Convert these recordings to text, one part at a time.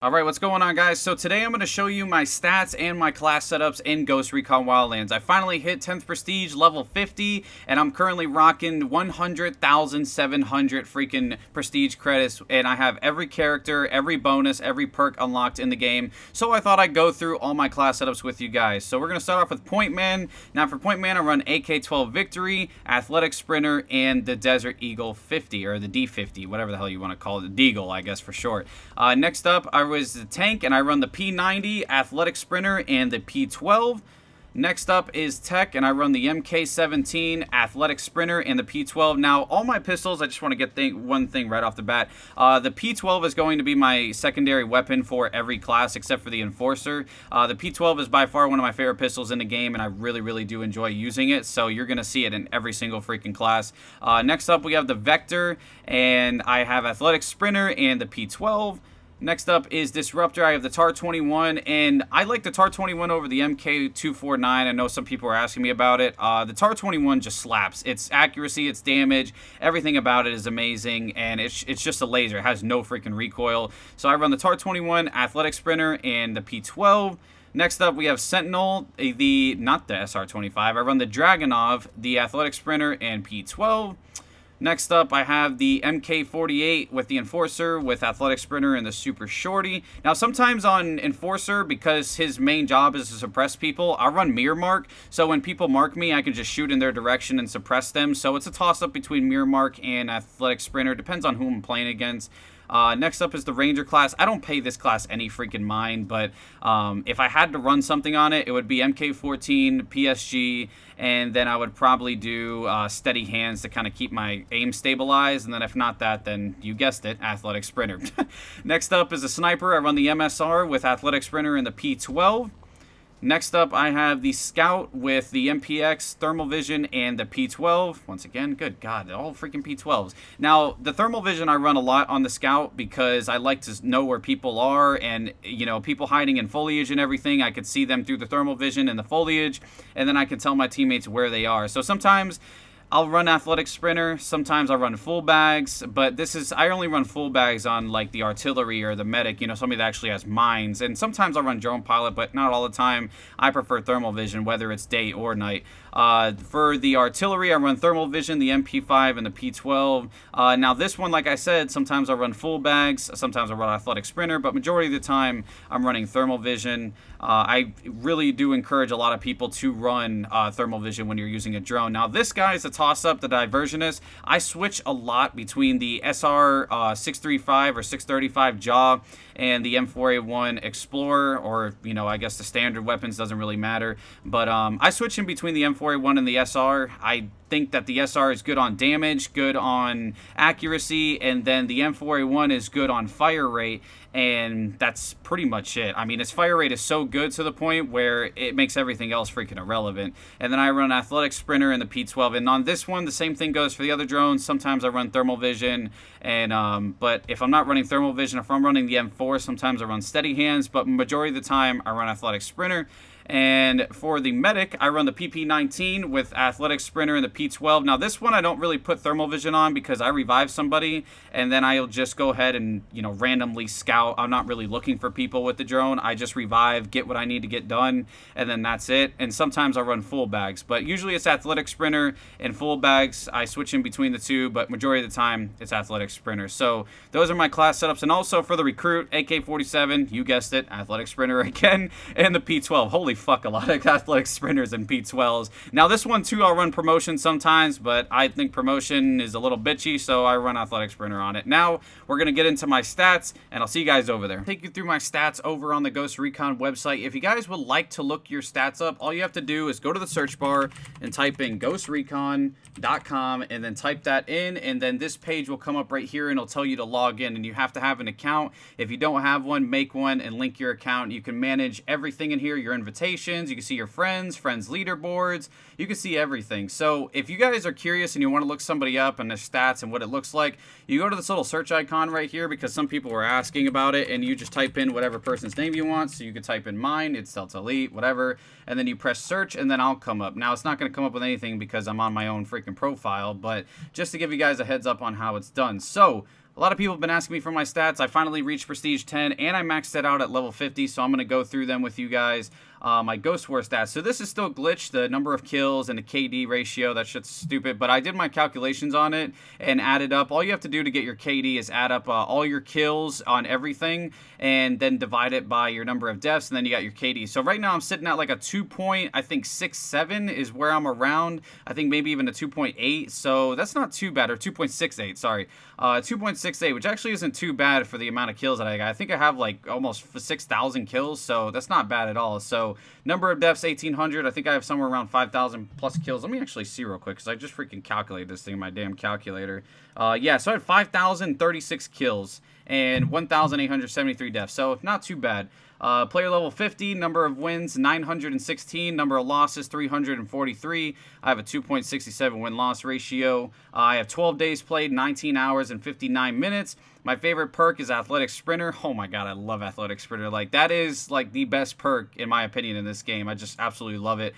Alright, what's going on, guys? So today I'm going to show you my stats and my class setups in Ghost Recon Wildlands. I finally hit 10th Prestige, level 50, and I'm currently rocking 100,700 freaking Prestige credits, and I have every character, every bonus, every perk unlocked in the game, so I thought I'd go through all my class setups with you guys. So we're going to start off with Point Man. Now for Point Man, I run AK-12 Victory, Athletic Sprinter, and the Desert Eagle 50, or the D50, whatever the hell you want to call it, the Deagle, I guess, for short. Next up, I was the tank, and I run the P90, Athletic Sprinter, and the P12. Next up is Tech, and I run the MK17, Athletic Sprinter, and the P12. Now, all my pistols, I just want to get one thing right off the bat. The P12 is going to be my secondary weapon for every class except for the Enforcer. The P12 is by far one of my favorite pistols in the game, and I really, really do enjoy using it, so you're going to see it in every single freaking class. Next up, we have the Vector, and I have Athletic Sprinter and the P12. Next up is Disruptor. I have the TAR-21, and I like the TAR-21 over the MK249. I know some people are asking me about it. The TAR-21 just slaps. Its accuracy, its damage, everything about it is amazing, and it's just a laser. It has no freaking recoil. So I run the TAR-21, Athletic Sprinter, and the P12. Next up, we have Sentinel, not the SR-25. I run the Dragunov, the Athletic Sprinter, and P12. Next up, I have the MK48 with the Enforcer, with Athletic Sprinter, and the Super Shorty. Now, sometimes on Enforcer, because his main job is to suppress people, I run Mirror Mark. So when people mark me, I can just shoot in their direction and suppress them. So it's a toss-up between Mirror Mark and Athletic Sprinter. Depends on who I'm playing against. Next up is the Ranger class. I don't pay this class any freaking mind, but if I had to run something on it, it would be MK14, PSG, and then I would probably do Steady Hands to kind of keep my aim stabilized, and then if not that, then you guessed it, Athletic Sprinter. Next up is a Sniper. I run the MSR with Athletic Sprinter and the P12. Next up, I have the Scout with the MPX, Thermal Vision, and the P12. Once again, good God, all freaking P12s. Now, the Thermal Vision I run a lot on the Scout because I like to know where people are, and, you know, people hiding in foliage and everything, I could see them through the Thermal Vision and the foliage, and then I can tell my teammates where they are. So sometimes I'll run Athletic Sprinter, sometimes I'll run full bags, but I only run full bags on like the artillery or the medic, you know, somebody that actually has mines, and sometimes I'll run drone pilot, but not all the time. I prefer thermal vision, whether it's day or night. For the artillery, I run thermal vision, the MP5, and the P12. Now this one, like I said, sometimes I run full bags, sometimes I run Athletic Sprinter, but majority of the time I'm running thermal vision. I really do encourage a lot of people to run thermal vision when you're using a drone. Now this guy is a toss-up, the Diversionist. I switch a lot between the SR 635 or 635 Jaw and the M4A1 Explorer, or, you know, I guess the standard weapons, doesn't really matter. But I switch in between the M4A1 and the SR. I think that the SR is good on damage, good on accuracy, and then the M4A1 is good on fire rate, and that's pretty much it. I mean, its fire rate is so good to the point where it makes everything else freaking irrelevant. And then I run Athletic Sprinter and the P12, and on this one, the same thing goes for the other drones. Sometimes I run Thermal Vision, and but if I'm not running Thermal Vision, if I'm running the M4, sometimes I run Steady Hands, but majority of the time, I run Athletic Sprinter. And for the medic, I run the PP19 with Athletic Sprinter and the P12. Now this one I don't really put thermal vision on because I revive somebody and then I'll just go ahead and, you know, randomly scout. I'm not really looking for people with the drone. I just revive, get what I need to get done, and then that's it. And sometimes I run full bags, but usually it's Athletic Sprinter and full bags. I switch in between the two, but majority of the time it's Athletic Sprinter. So those are my class setups. And also for the recruit, AK-47, you guessed it, Athletic Sprinter again, and the P12. Holy fuck, a lot of Athletic Sprinters and P12s. Now this one too, I'll run promotion sometimes, but I think promotion is a little bitchy, so I run Athletic Sprinter on it. Now we're gonna get into my stats, and I'll see you guys over there. Take you through my stats over on the Ghost Recon website. If you guys would like to look your stats up, all you have to do is go to the search bar and type in ghostrecon.com, and then type that in, and then this page will come up right here, and it'll tell you to log in, and you have to have an account. If you don't have one, make one and link your account. You can manage everything in here, your invitations, you can see your friends leaderboards, you can see everything. So if you guys are curious and you want to look somebody up and their stats and what it looks like, you go to this little search icon right here, because some people were asking about it, and you just type in whatever person's name you want. So you could type in mine, it's Delta Elite, whatever, and then you press search, and then I'll come up. Now it's not going to come up with anything because I'm on my own freaking profile, but just to give you guys a heads up on how it's done. So A lot of people have been asking me for my stats. I finally reached Prestige 10, and I maxed it out at level 50, so I'm going to go through them with you guys. My Ghost War stats. So this is still glitched, the number of kills and the KD ratio. That shit's stupid, but I did my calculations on it and added up. All you have to do to get your KD is add up all your kills on everything and then divide it by your number of deaths, and then you got your KD. So right now I'm sitting at like a 2.67 is where I'm around. I think maybe even a 2.8, so that's not too bad, or 2.68, sorry. 2.68, which actually isn't too bad for the amount of kills that I got. I think I have like almost 6,000 kills, so that's not bad at all. So number of deaths, 1,800. I think I have somewhere around 5,000 plus kills. Let me actually see real quick, because I just freaking calculated this thing in my damn calculator. Yeah, so I had 5,036 kills and 1,873 deaths, so not too bad. Player level 50, number of wins 916, number of losses 343. I have a 2.67 win-loss ratio. I have 12 days played, 19 hours and 59 minutes. My favorite perk is Athletic Sprinter. Oh my god, I love Athletic Sprinter. Like, that is like the best perk in my opinion in this game. I just absolutely love it.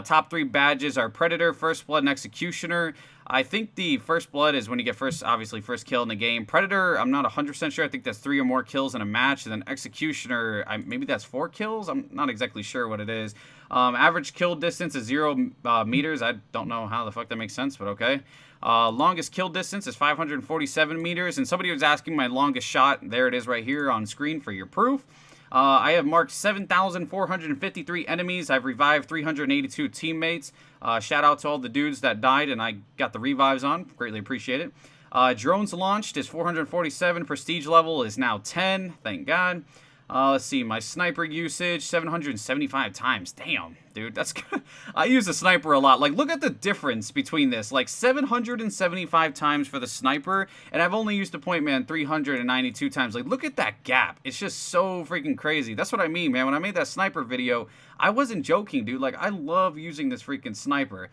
Top 3 badges are Predator, First Blood, and Executioner. I think the First Blood is when you get obviously first kill in the game. Predator, I'm not 100% sure. I think that's 3 or more kills in a match. And then Executioner, maybe that's 4 kills. I'm not exactly sure what it is. Average kill distance is 0 meters. I don't know how the fuck that makes sense, but okay. Longest kill distance is 547 meters. And somebody was asking my longest shot. There it is right here on screen for your proof. I have marked 7,453 enemies. I've revived 382 teammates. Shout out to all the dudes that died and I got the revives on. Greatly appreciate it. Drones launched is 447. Prestige level is now 10. Thank God. Let's see, my sniper usage, 775 times. Damn, dude, that's good. I use a sniper a lot. Like, look at the difference between this. Like, 775 times for the sniper, and I've only used the point man 392 times. Like, look at that gap. It's just so freaking crazy. That's what I mean, man. When I made that sniper video, I wasn't joking, dude. Like, I love using this freaking sniper.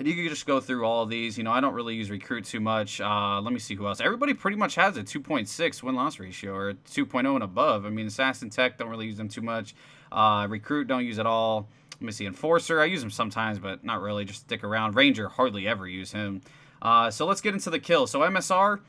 You can just go through all of these. You know, I don't really use Recruit too much. Let me see who else. Everybody pretty much has a 2.6 win-loss ratio or 2.0 and above. I mean, Assassin Tech, don't really use them too much. Recruit, don't use at all. Let me see. Enforcer, I use him sometimes, but not really. Just stick around. Ranger, hardly ever use him. So let's get into the kills. So MSR,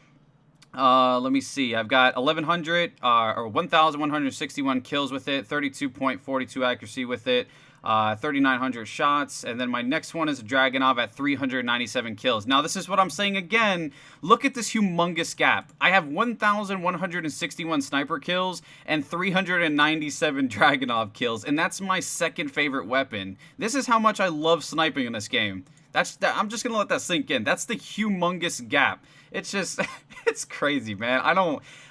let me see. I've got 1,100 or 1,161 kills with it. 32.42 accuracy with it. 3,900 shots, and then my next one is a Dragunov at 397 kills. Now, this is what I'm saying again. Look at this humongous gap. I have 1,161 sniper kills and 397 Dragunov kills, and that's my second favorite weapon. This is how much I love sniping in this game. I'm just gonna let that sink in. That's the humongous gap. It's just, it's crazy, man.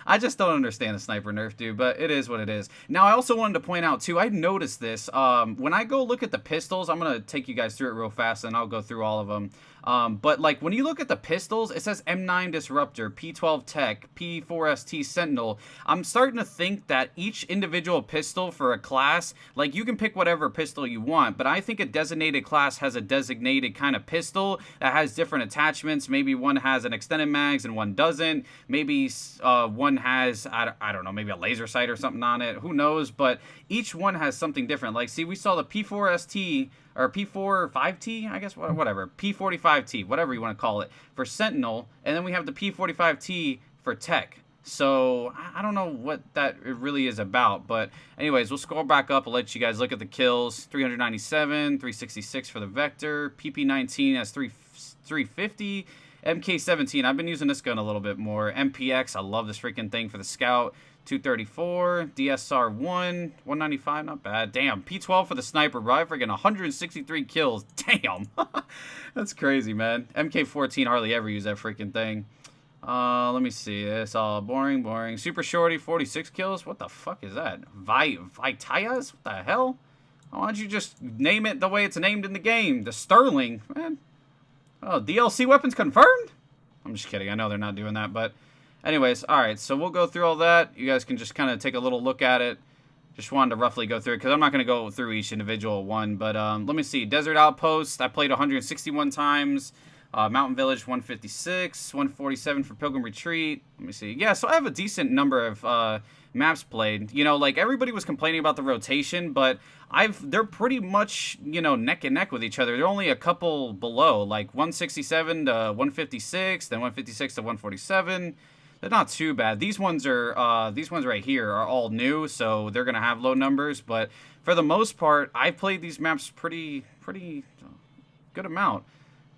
I just don't understand the sniper nerf, dude, but it is what it is. Now, I also wanted to point out, too, I noticed this. When I go look at the pistols, I'm going to take you guys through it real fast, and I'll go through all of them. But, like, when you look at the pistols, it says M9 Disruptor, P12 Tech, P4ST Sentinel. I'm starting to think that each individual pistol for a class, like, you can pick whatever pistol you want, but I think a designated class has a designated kind of pistol that has different attachments. Maybe one has an extended mags and one doesn't. Maybe one has, I don't know, maybe a laser sight or something on it. Who knows? But each one has something different. Like, see, we saw the P4ST or P45T, I guess, whatever, P45T, whatever you want to call it, for Sentinel, and then we have the P45T for Tech. So, I don't know what that really is about, but anyways, we'll scroll back up. I'll let you guys look at the kills. 397, 366 for the Vector, PP19 has 350, MK17, I've been using this gun a little bit more. MPX, I love this freaking thing for the Scout. 234, DSR1, 195, not bad. Damn, P12 for the sniper, bro. I freaking 163 kills. Damn. That's crazy, man. MK14, hardly ever use that freaking thing. Let me see. It's all boring. Super Shorty, 46 kills. What the fuck is that? Vitayas? What the hell? Why don't you just name it the way it's named in the game? The Sterling, man. Oh, DLC weapons confirmed? I'm just kidding. I know they're not doing that, but anyways, alright, so we'll go through all that. You guys can just kind of take a little look at it. Just wanted to roughly go through it, because I'm not going to go through each individual one, but let me see. Desert Outpost, I played 161 times. Mountain Village, 156. 147 for Pilgrim Retreat. Let me see. Yeah, so I have a decent number of maps played. You know, like, everybody was complaining about the rotation, but they're pretty much, you know, neck and neck with each other. They're only a couple below, like 167 to 156, then 156 to 147. They're not too bad. These ones right here are all new, so they're gonna have low numbers. But for the most part, I've played these maps pretty good amount.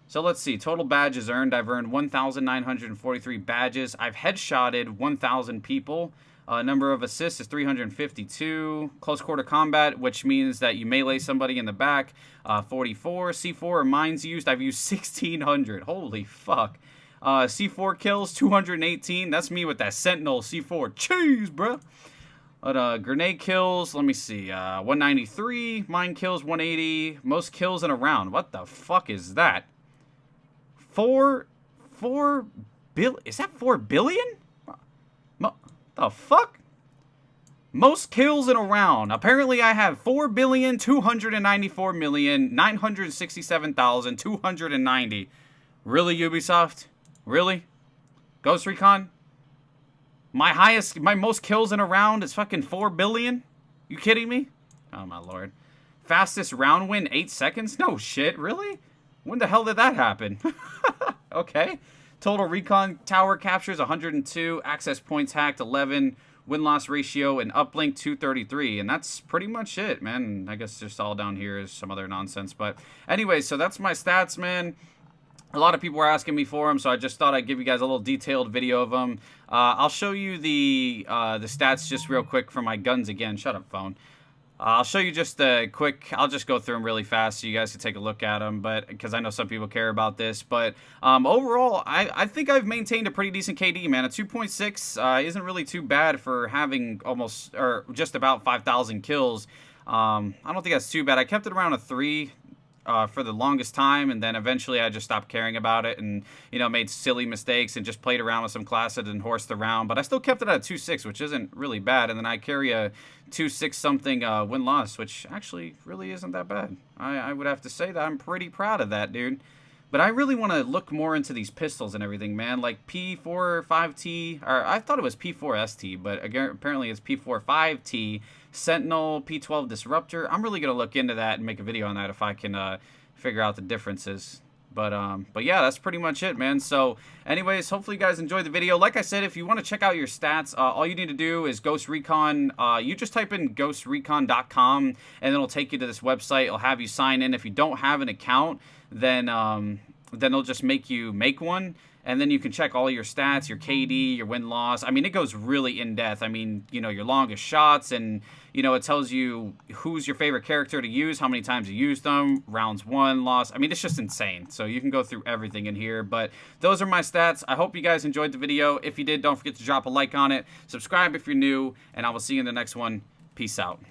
So let's see. Total badges earned. I've earned 1,943 badges. I've headshotted 1,000 people. Number of assists is 352. Close quarter combat, which means that you melee somebody in the back, 44. C4 or mines used. I've used 1,600. Holy fuck. C4 kills, 218. That's me with that Sentinel C4. Cheese, bro. But grenade kills, let me see. 193. Mine kills, 180. Most kills in a round. What the fuck is that? 4 bill? Is that 4 billion? The fuck? Most kills in a round. Apparently I have 4,294,967,290. Really, Ubisoft? Really? Ghost Recon? My most kills in a round is fucking 4 billion? You kidding me? Oh my lord. Fastest round win, 8 seconds? No shit, really? When the hell did that happen? Okay. Total recon tower captures 102, access points hacked 11, win-loss ratio and uplink 233, and that's pretty much it, man. I guess just all down here is some other nonsense, but anyway, so that's my stats, man. A lot of people were asking me for them, so I just thought I'd give you guys a little detailed video of them. I'll show you the stats just real quick for my guns again. Shut up, phone. I'll show you just a quick, I'll just go through them really fast so you guys can take a look at them, but because I know some people care about this. But overall, I think I've maintained a pretty decent KD, man. A 2.6 isn't really too bad for having almost, or just about 5,000 kills. I don't think that's too bad. I kept it around a 3 for the longest time, and then eventually I just stopped caring about it and, you know, made silly mistakes and just played around with some classes and horsed around, but I still kept it at a 2.6, which isn't really bad, and then I carry a 2.6 something win-loss, which actually really isn't that bad. I would have to say that I'm pretty proud of that, dude. But I really want to look more into these pistols and everything, man. Like P45T, or I thought it was P4ST, but again, apparently it's P45T, Sentinel, P12 Disruptor. I'm really going to look into that and make a video on that if I can figure out the differences. But yeah, that's pretty much it, man. So anyways, hopefully you guys enjoyed the video. Like I said, if you want to check out your stats, all you need to do is Ghost Recon. You just type in ghostrecon.com and it'll take you to this website. It'll have you sign in. If you don't have an account, then they'll just make you make one, and then you can check all your stats, your KD, your win-loss. I mean, it goes really in-depth. I mean, you know, your longest shots, and, you know, it tells you who's your favorite character to use, how many times you used them, rounds won, loss. I mean, it's just insane. So you can go through everything in here, but those are my stats. I hope you guys enjoyed the video. If you did, don't forget to drop a like on it, subscribe if you're new, and I will see you in the next one. Peace out.